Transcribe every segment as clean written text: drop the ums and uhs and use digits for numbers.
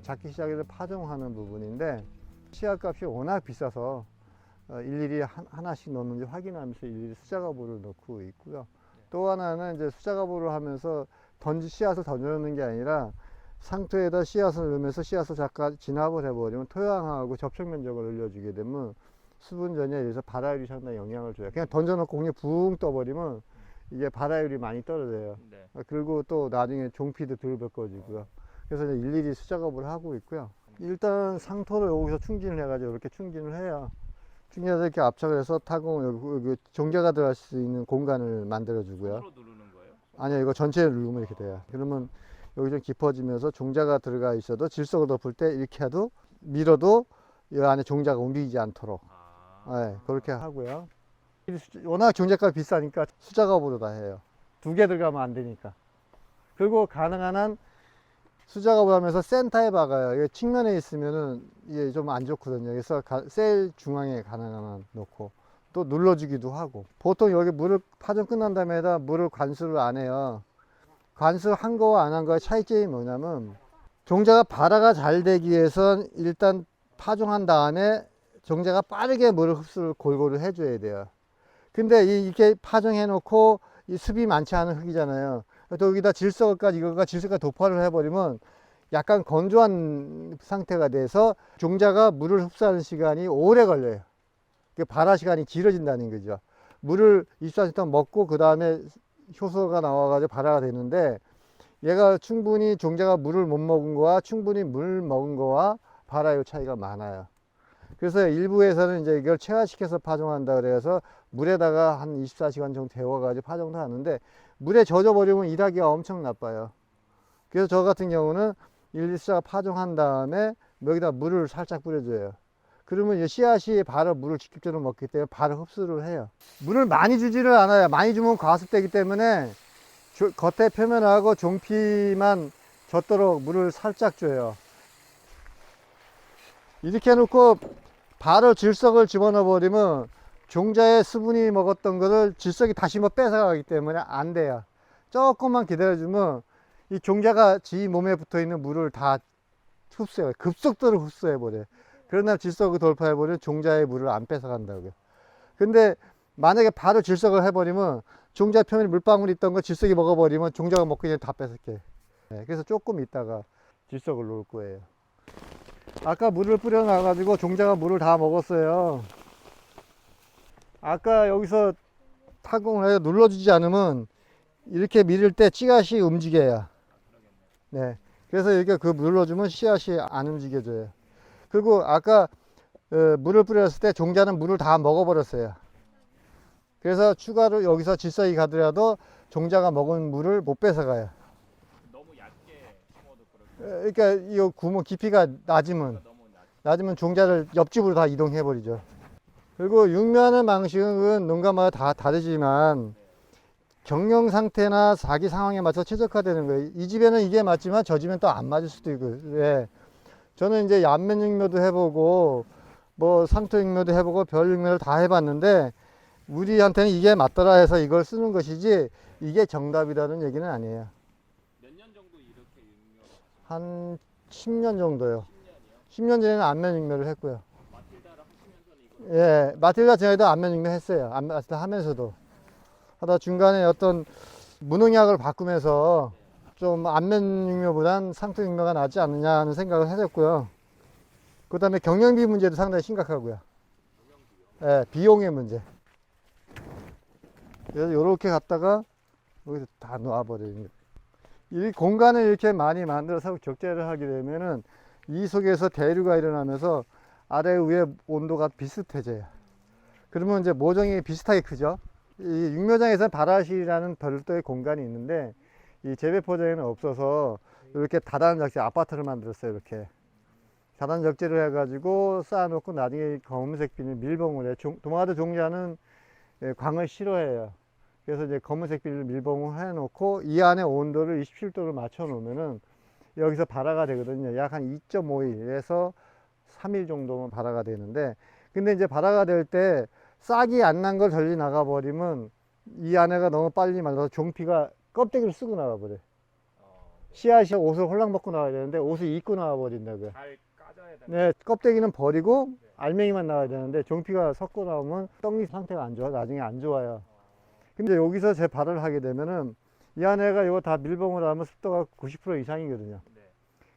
작기 시작해서 파종하는 부분인데 씨앗값이 워낙 비싸서 일일이 하나씩 넣는지 확인하면서 일일이 수작업으로 넣고 있고요. 또 하나는 이제 수작업으로 하면서 씨앗을 던져놓는 게 아니라 상토에다 씨앗을 넣으면서 씨앗을 잠깐 진압을 해버리면 토양하고 접촉 면적을 늘려주게 되면 수분 전이에 의해서 발화율이 상당히 영향을 줘요. 그냥 던져놓고 그냥 붕 떠버리면 이게 발화율이 많이 떨어져요. 네. 그리고 또 나중에 종피도 덜 벗겨지고요. 그래서 이제 일일이 수작업을 하고 있고요. 일단 상토를 여기서 충진을 해가지고 이렇게 충진을 해요. 충진해서 이렇게 압착을 해서 여기 종자가 들어갈 수 있는 공간을 만들어 주고요. 손으로 누르는 거예요? 아니요, 이거 전체를 누르면 이렇게 돼요. 그러면 여기 좀 깊어지면서 종자가 들어가 있어도 질석을 덮을 때 이렇게 해도 밀어도 이 안에 종자가 움직이지 않도록 네, 그렇게 하고요. 워낙 종자값이 비싸니까 수작업으로 다 해요. 두 개 들어가면 안 되니까. 그리고 가능한 한 수작업을 하면서 센터에 박아요. 이게 측면에 있으면은 이게 좀 안 좋거든요. 그래서 셀 중앙에 가능한 한 놓고 또 눌러주기도 하고. 보통 여기 물을 파종 끝난 다음에다 물을 관수를 안 해요. 관수한 거와 안 한 거의 차이점이 뭐냐면 종자가 발화가 잘 되기 위해선 일단 파종한 다음에 종자가 빠르게 물을 흡수를 골고루 해줘야 돼요. 근데 이렇게 파종해 놓고 이 습이 많지 않은 흙이잖아요. 또 여기다 이거가 질석까지 도파를 해버리면 약간 건조한 상태가 돼서 종자가 물을 흡수하는 시간이 오래 걸려요. 발화 시간이 길어진다는 거죠. 물을 24시간 동안 먹고 그 다음에 효소가 나와가지고 발화가 되는데 얘가 충분히 종자가 물을 못 먹은 거와 충분히 물 먹은 거와 발화율 차이가 많아요. 그래서 일부에서는 이제 이걸 체화시켜서 파종한다 그래서 물에다가 한 24시간 정도 데워가지고 파종도 하는데 물에 젖어버리면 일하기가 엄청 나빠요. 그래서 저 같은 경우는 일일수작 파종한 다음에 여기다 물을 살짝 뿌려줘요. 그러면 씨앗이 바로 물을 직접적으로 먹기 때문에 바로 흡수를 해요. 물을 많이 주지를 않아요. 많이 주면 과습되기 때문에 겉에 표면하고 종피만 젖도록 물을 살짝 줘요. 이렇게 해놓고 바로 질석을 집어넣어 버리면 종자에 수분이 먹었던 것을 질석이 다시 뺏어가기 때문에 안 돼요. 조금만 기다려주면 이 종자가 지 몸에 붙어 있는 물을 다 흡수해요. 급속도로 흡수해 버려요. 그러나 질석을 돌파해 버리면 종자의 물을 안 뺏어간다고요. 근데 만약에 바로 질석을 해버리면 종자 표면에 물방울이 있던 거 질석이 먹어버리면 종자가 먹기 전에 다 뺏을게. 네, 그래서 조금 있다가 질석을 놓을 거예요. 아까 물을 뿌려 놔 가지고 종자가 물을 다 먹었어요. 아까 여기서 타공을 해서 눌러주지 않으면 이렇게 밀을 때 씨앗이 움직여요. 네. 그래서 이렇게 눌러주면 씨앗이 안 움직여져요. 그리고 아까 물을 뿌렸을 때 종자는 물을 다 먹어버렸어요. 그래서 추가로 여기서 질석이 가더라도 종자가 먹은 물을 못 뺏어가요. 너무 얕게 심어도 그렇고. 그러니까 이 구멍 깊이가 낮으면 종자를 옆집으로 다 이동해 버리죠. 그리고 육묘하는 방식은 농가마다 다 다르지만 경영 상태나 자기 상황에 맞춰 최적화되는 거예요. 이 집에는 이게 맞지만 저 집엔 또 안 맞을 수도 있고. 예. 저는 이제 안면 육묘도 해보고 뭐 상토 육묘도 해보고 별 육묘를 다 해봤는데 우리한테는 이게 맞더라 해서 이걸 쓰는 것이지 이게 정답이라는 얘기는 아니에요. 몇 년 정도 이렇게 육묘? 한 10년 정도요. 10년이요? 10년 전에는 안면 육묘를 했고요. 마틸다를 하시면서는 이거 예, 마틸다 전에도 안면 육묘 했어요. 마틸다 하면서도. 하다 중간에 어떤 무농약을 바꾸면서 좀 안면 육묘보단 상토 육묘가 낫지 않느냐 하는 생각을 했었고요. 그 다음에 경영비 문제도 상당히 심각하고요. 예, 비용의 문제. 그래서 이렇게 갔다가 여기서 다 놓아버리는 거예요. 이 공간을 이렇게 많이 만들어서 격자를 하게 되면은 이 속에서 대류가 일어나면서 아래 위에 온도가 비슷해져요. 그러면 이제 모종이 비슷하게 크죠. 이 육묘장에서는 발화실이라는 별도의 공간이 있는데 이 재배포장에는 없어서 이렇게 다단 적재 아파트를 만들었어요. 이렇게 다단 적재를 해가지고 쌓아놓고 나중에 검은색 비닐 밀봉을 해. 도마도 종자는 광을 싫어해요. 그래서 이제 검은색 비닐 밀봉을 해놓고 이 안에 온도를 27도를 맞춰 놓으면은 여기서 발화가 되거든요. 약 한 2.5일에서 3일 정도면 발화가 되는데, 근데 이제 발화가 될 때 싹이 안 난 걸 전리 나가 버리면 이 안에가 너무 빨리 말라서 종피가 껍데기를 쓰고 나가 버려요. 씨앗이 옷을 홀랑 벗고 나와야 되는데 옷을 입고 나와 버린다고요. 잘 까져야 되는. 네, 껍데기는 버리고 알맹이만 나와야 되는데 종피가 섞고 나오면 떡잎 상태가 안 좋아. 나중에 안 좋아요. 근데 여기서 재발을 하게 되면은 이 안에가 이거 다 밀봉을 하면 습도가 90% 이상이거든요. 네.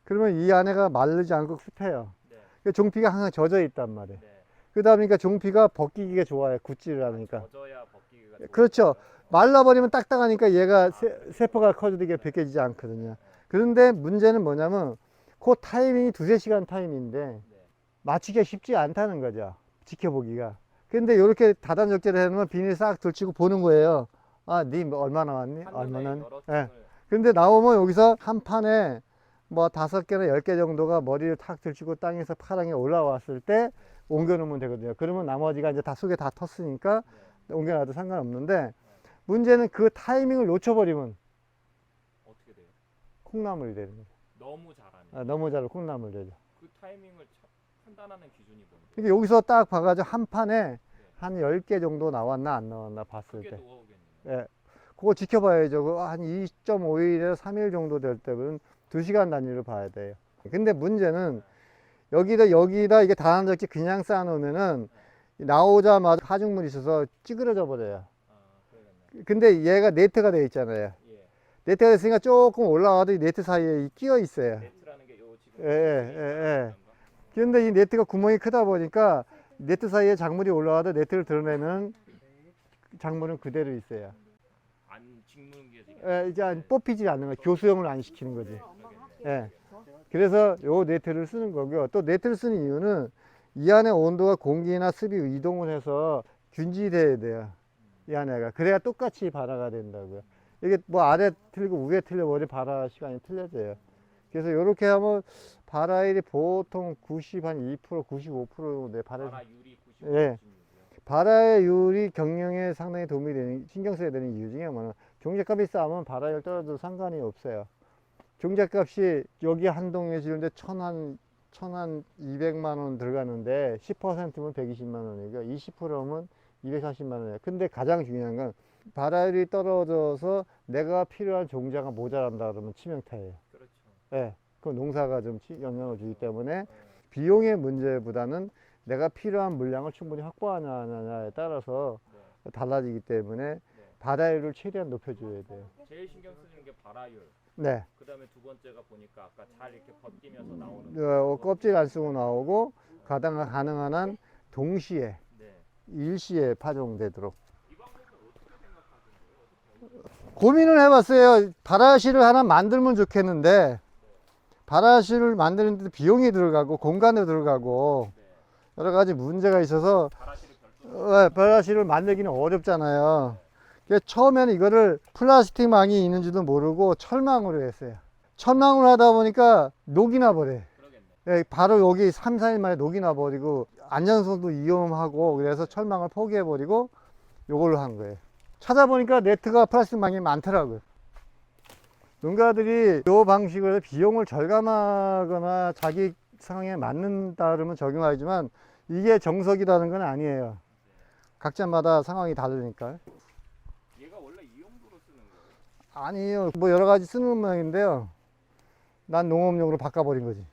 그러면 이 안에가 마르지 않고 습해요. 네. 그 종피가 항상 젖어 있단 말이에요. 네. 그러다 보니까 종피가 벗기기가 좋아요. 굳지를 않으니까. 젖어야 벗기기가. 그렇죠. 말라버리면 딱딱하니까 얘가 세포가 커지게 벗겨지지 않거든요. 그런데 문제는 뭐냐면 그 타이밍이 2~3시간 타이밍인데 네. 맞추기가 쉽지 않다는 거죠. 지켜보기가. 근데 이렇게 다단적제를 해놓으면 비닐 싹 들치고 보는 거예요. 아, 니 얼마 나왔니? 얼마나? 예. 근데 나오면 여기서 한 판에 뭐 5개나 10개 정도가 머리를 탁 들치고 땅에서 파랑에 올라왔을 때 옮겨놓으면 되거든요. 그러면 나머지가 이제 다 속에 다 텄으니까 옮겨놔도 상관없는데 문제는 그 타이밍을 놓쳐버리면 어떻게 돼요? 콩나물이 되는 거죠. 너무 잘하네. 아, 너무 잘 콩나물 되죠. 그 타이밍을 판단하는 기준이 뭔데? 근데 여기서 딱 봐가지고 한 판에 한 10개 정도 나왔나 안 나왔나 봤을 그게 때. 노하우겠네요. 예. 그거 지켜봐야죠. 그거 한 2.5일에서 3일 정도 될 때는 2시간 단위로 봐야 돼요. 근데 문제는 여기다 이게 다단적지 그냥 쌓아놓으면은 나오자마자 하중물이 있어서 찌그러져 버려요. 아, 그러겠네. 근데 얘가 네트가 되어 있잖아요. 예. 네트가 됐으니까 조금 올라와도 이 네트 사이에 끼어 있어요. 네트라는 게 요 지금. 예. 그런데 이 네트가 구멍이 크다 보니까 네트 사이에 작물이 올라와도 네트를 드러내면 작물은 그대로 있어요. 안 짓는 게 지금. 예, 이제 뽑히지 않는 거예요. 교수형을 안 시키는 거지. 그러겠네. 예. 그래서 요 네트를 쓰는 거고요. 또 네트를 쓰는 이유는 이 안에 온도가 공기나 습이 이동을 해서 균질돼야 돼요. 이 안에가. 그래야 똑같이 발화가 된다고요. 이게 뭐 아래 틀리고 위에 틀려버리 발화 시간이 틀려져요. 그래서 이렇게 하면 발화율이 보통 92%, 95% 내 발화. 발화율이 95%. 예. 발화율이 경영에 상당히 도움이 되는, 신경 써야 되는 이유 중에 하나는 종잣값이 싸면 발화율 떨어져도 상관이 없어요. 종잣값이 여기 한 동에 지는데 1,200만 원 들어가는데 10%면 120만 원이고 20%면 240만 원이에요. 근데 가장 중요한 건 발화율이 떨어져서 내가 필요한 종자가 모자란다 그러면 치명타예요. 그렇죠. 예. 그 농사가 좀 영향을 주기 때문에 비용의 문제보다는 내가 필요한 물량을 충분히 확보하느냐에 따라서 달라지기 때문에 발화율을 최대한 높여줘야 돼요. 제일 신경 쓰는 게 발화율. 네. 그 다음에 두 번째가 보니까 아까 잘 이렇게 벗기면서 나오는. 껍질 안 쓰고 나오고 가능한 한 동시에 네. 일시에 파종되도록 이 방법은 어떻게 생각하세요? 고민을 해봤어요. 발화실을 하나 만들면 좋겠는데 발화실을 만드는데 비용이 들어가고 공간도 들어가고 여러 가지 문제가 있어서 발화실을 별도로. 발화실을 만들기는 어렵잖아요. 그래서 처음에는 이거를 플라스틱 망이 있는지도 모르고 철망으로 했어요. 철망으로 하다 보니까 녹이 나 버려요. 그러겠네. 바로 여기 3, 4일 만에 녹이 나 버리고 안전성도 위험하고 그래서 철망을 포기해 버리고 요걸로 한 거예요. 찾아보니까 네트가 플라스틱 망이 많더라고요. 농가들이 이 방식으로 해서 비용을 절감하거나 자기 상황에 맞는다 그러면 적용하지만 이게 정석이라는 건 아니에요. 각자마다 상황이 다르니까. 얘가 원래 이 용도로 쓰는 거예요? 아니에요. 뭐 여러 가지 쓰는 모양인데요. 난 농업용으로 바꿔버린 거지.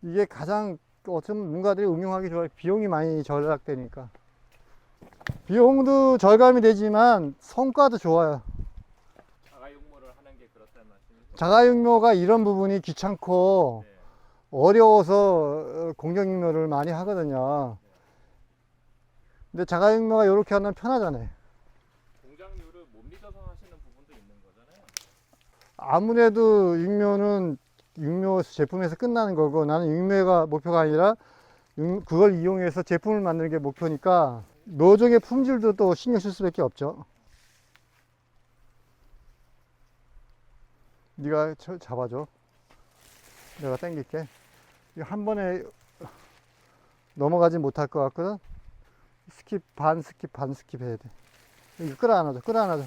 이게 가장 어쩌면 농가들이 응용하기 좋아요. 비용이 많이 절약되니까. 비용도 절감이 되지만 성과도 좋아요. 자가용모를 하는 게 그렇다는 말씀이죠? 자가육묘가 이런 부분이 귀찮고 네. 어려워서 공정육묘를 많이 하거든요. 근데 자가육묘가 이렇게 하면 편하잖아요. 공장료를 못 믿어서 하시는 부분도 있는 거잖아요. 아무래도 육묘는 육묘 제품에서 끝나는 거고 나는 육묘가 목표가 아니라 그걸 이용해서 제품을 만드는 게 목표니까 묘종의 품질도 또 신경 쓸 수밖에 없죠. 네가 잡아줘. 내가 당길게. 이거 한 번에 넘어가지 못할 것 같거든. 스킵 반 스킵 해야 돼. 이거 끌어안아줘.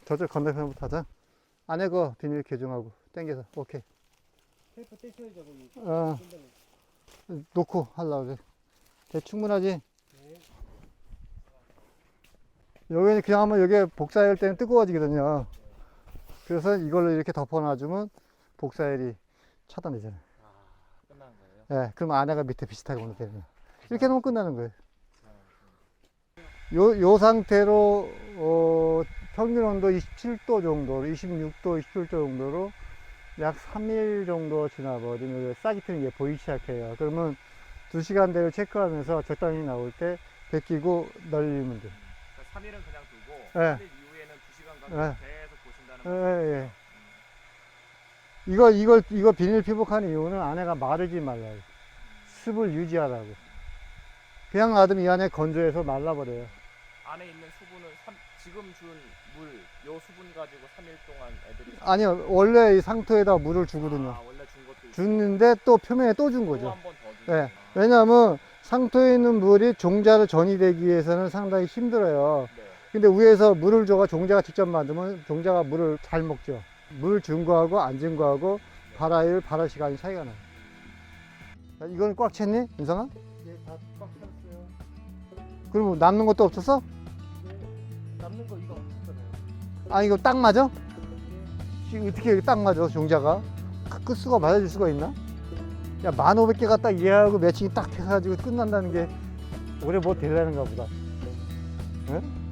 저쪽 건너편부터 하자. 안에 거 비닐 개중하고 당겨서 오케이. 테이프 떼셔야죠, 거기. 어, 놓고 하려고 그래. 충분하지? 네. 여기는 그냥 하면 여기 복사열 때는 뜨거워지거든요. 그래서 이걸로 이렇게 덮어놔주면 복사열이 차단되잖아요. 끝나는 거예요? 예, 그럼 안에가 밑에 비슷하게 오는 되는 거예요. 이렇게 놓으면 끝나는 거예요. 요 상태로 평균 온도 27도 정도로 26도, 27도 정도로 약 3일 정도 지나버리면 싹이 트는 게 보이기 시작해요. 그러면 2시간대를 체크하면서 적당히 나올 때 벗기고 널리면 돼요. 그러니까 3일은 그냥 두고 예. 3일 이후에는 2시간 예. 가까이 계속 보신다는 예, 거죠? 예. 이거 비닐 피복하는 이유는 안에가 마르지 말라고. 습을 유지하라고. 그냥 놔두면 이 안에 건조해서 말라버려요. 안에 있는 수분은 지금 준 물, 요 수분 가지고 3일 동안 애들이 아니요, 원래 이 상토에다 물을 주거든요. 원래 준 것도 있고 줬는데 또 표면에 또 준 거죠. 또 한 번 더 주고 예. 왜냐하면 상토에 있는 물이 종자로 전이되기 위해서는 상당히 힘들어요. 네. 근데 위에서 물을 줘가 종자가 직접 만들면 종자가 물을 잘 먹죠. 물 준 거하고 안 준 거하고 발화 시간이 차이가 나요. 자, 이건 꽉 찼니, 윤성아? 네, 다 꽉 찼어요. 그럼 남는 것도 없었어? 네, 남는 거 이거 없었잖아요. 아, 이거 딱 맞아? 네, 이거 어떻게 이렇게 딱 맞아, 종자가? 끝수가 맞아줄 수가 있나? 야, 1500개가 딱 이해하고 매칭이 딱 해가지고 끝난다는 게 올해 뭐 되려는가 보다. 응?